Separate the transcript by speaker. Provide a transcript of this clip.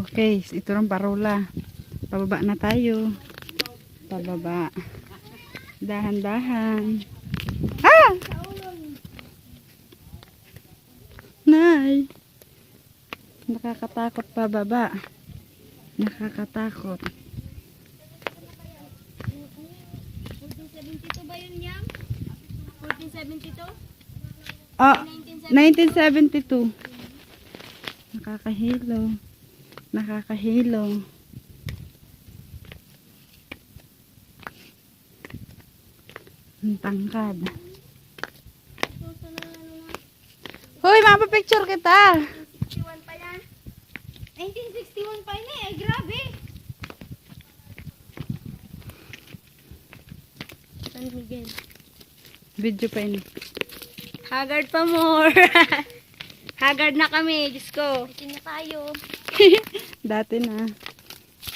Speaker 1: Okay, ito ng parola. Pababa na tayo. Pababa. Dahan-dahan. Ah! Nay! Nakakatakot pababa. Nakakatakot.
Speaker 2: 1472 ba yun, Yam? 1472?
Speaker 1: Ah, 1972. Nakakahilo. Nakakahilo. Ang tangkad. Hoy, mapapicture kita.
Speaker 2: 1961 pa yan. 1961 pa yun eh. Ay, grabe. San Miguel.
Speaker 1: Video pa yun.
Speaker 2: Haggard pa more. Haggard na kami. Diyos ko. Bitin na tayo.
Speaker 1: Dati na.